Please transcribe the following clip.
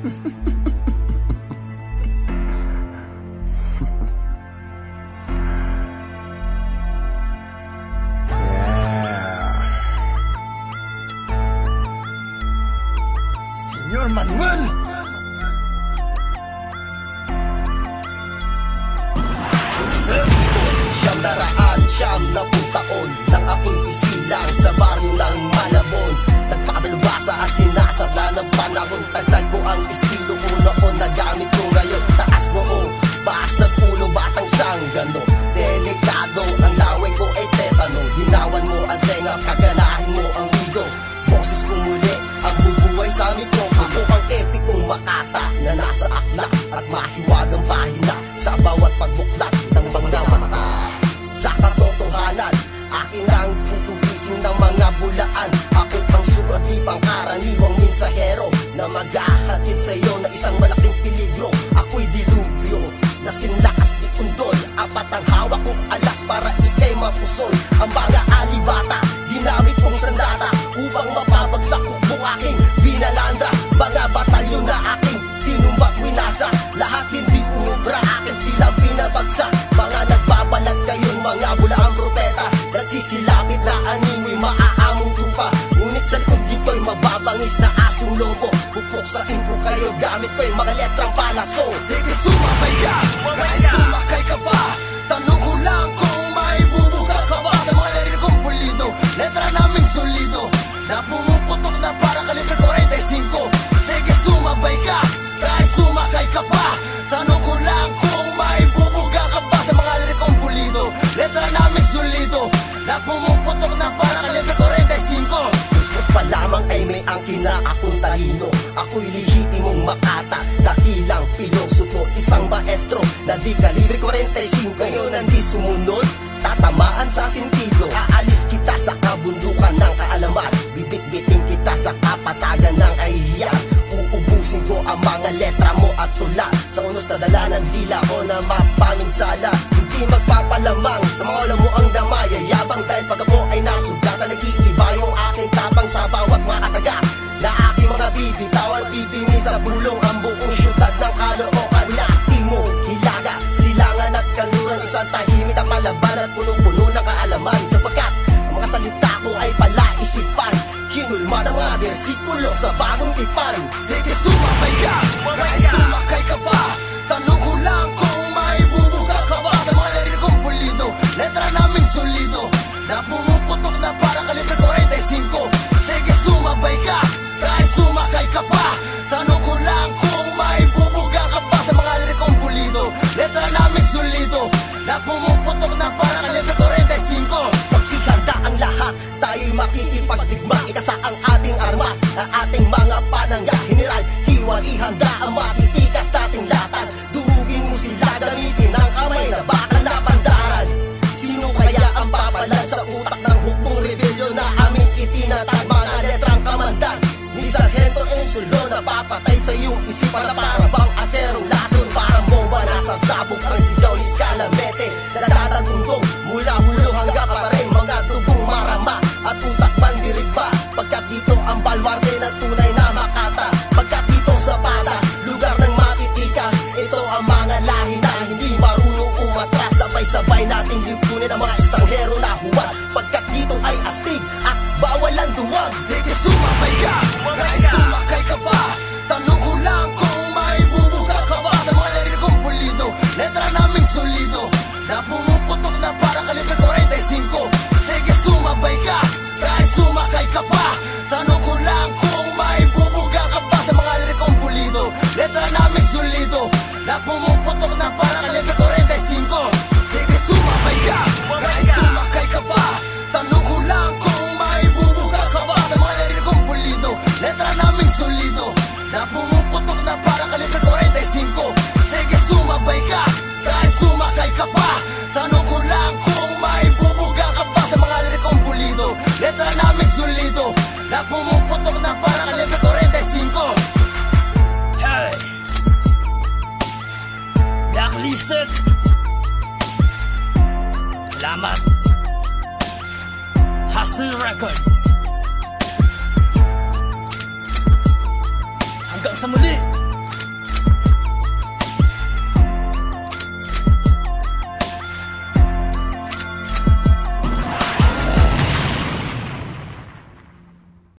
Senyor Manuel! Siyam na taon nang ako'y isilang sa baryo ng Malabon. Nagpakadalubasa at hinasada ng panahon. Taglay ko ang estilo ko noon na gamit ko ngayon. Taas noong basag ulo, batang sanggano. Delikado ang laway ko ay tetano. Ginawan mo ang tenga, kaganahin mo ang wido. Boses ko muli ang bubuhay sa mikropono. Ang epikong makata na nasa aklat at mahiwagang pahina sa bawat pagbuklat ng mga mata. Sa katotohanan, akin ang tutubisin ng mga bulaan. Ako ang sugat di pangkaraniwang mensahero na maghahatid sa iyo na isang malaking peligro. Ako'y dilubyo na sinlakas di undol. Apat ang hawak kong alas para ikay mapusol. Ang mga alibata, ginamit kong sandata upang mapabagsak ko kung aking binalandra. Mga batalyon na aking tinumbat winasa, lahat hindi umubra, akin silang pinabagsak. Mga nagbabalag kayong mga bulaang propeta, nagsisilapit na animoy maaamong tupa. Ngunit sa likod dito'y mababangis na asong lobo. Pupuksain ko kayo gamit ko'y mga letrang palaso. Sige, sumabay ka, kahit sumakay ka pa. Tanong ko lang kung maibubuka ka ba sa mga lirik kong pulido. Letra naming solido na pumuputok na para kalibre 45. Sige, sumabay ka, kahit sumakay ka pa. Tanong ko lang kung maibubuga ka ba sa mga lirik kong pulido. Letra naming solido na pumuputok na para kalibre 45. Guspos pa lamang ay may angkin na akong talino. Ako'y lehitimong makata, dakilang pilosopo, isang maestro na di kalibre 45. Ngayon ang di sumunod, tatamaan sa sentido. Aalis kita sa kabundukan ng kaalaman, bibit-biting kita sa kapatagan ng kahihiyan. Uubusin ko ang mga letra mo at tula sa unos na dala ng dila o na mapaminsala. Hindi magpapalamang sa mga ulam mo ang damaya. Yabang dahil pag ako ay nasugatan, nag-iiba yung aking tapang sa bawat mga kataga na aking mga bibitawan. Bibingin sa bulong ang buong syudad ng Caloocan. Timo, Hilaga, Silangan at Kanluran, isang tahimik na palaban at punong-puno ng kaalaman. Sapagkat ang mga salita ko ay palaisipan, kinulma ng mga bersikulo sa bagong tipan. Sige, sumabay ka, kahit sumakay ka pa. Tanong ko lang kung maibubuga ka ba sa mga lirik kong pulido. Letra naming solido na pumuputok na para kalibre 45. Sige, sumabay ka, kahit sumakay ka pa. Tanong ko lang kung maibubuga ka ba sa mga lirik kong pulido. Letra naming solido na pumuputok na para kalibre 45. Magsihanda ang lahat, tayo'y makikipagdigma. Ikasa ang ating armas, ang ating mga panangga. General, hiwal, ihanda ang matitikas nating latan. Durugin mo sila, gamitin ang kamay na bakal na pandaran. Sino kaya ang papalan sa utak ng hukbong rebelyon na aming itinatag? Mga letrang kamandag ni Sargento Ensulo na papatay sa iyong isipan na para bang aserong lason. Parang bomba nasa sabog ang sigaw ni Escalante, nagtatagundong mula hulo hanggang paring mga tubong marama at utak pandirigba. Pagkat dito ang balwarde ng tunay na Makata. Pagkat dito sa Padas, lugar ng matitikas. Ito ang mga lahi na hindi marunong umatras. Sabay-sabay nating lipunin ang mga estranghero na huwad. Pagkat dito ay astig at bawal ang duwag. Sige, sumabay ka, kahit sumakay ka pa. Tanong ko lang kung maibubuga ka ba sa mga lirik kong pulido. Letra naming solido na pumuputok na para kalibre 45. Sige, sumabay ka, kahit sumakay ka pa. Tanong ko lang kung maibubuga ka ba sa mga lirik kong pulido. Letra naming solido na pumuputok na para kalibre 45. Sige, sumabay ka, kahit sumakay ka pa. Tanong ko lang kung maibubuga ka ba sa mga lirik kong pulido. Letra naming solido na pumuputok na para kalibre 45. Sige, sumabay ka, kahit sumakay ka pa. Tanong ko lang kung maibubuga ka ba sa mga lirik kong pulido. Letra naming solido na pumuputok na para kalibre 45. Hey! Blacklisted! Salamat! Hustle Records! Hanggang sa muli!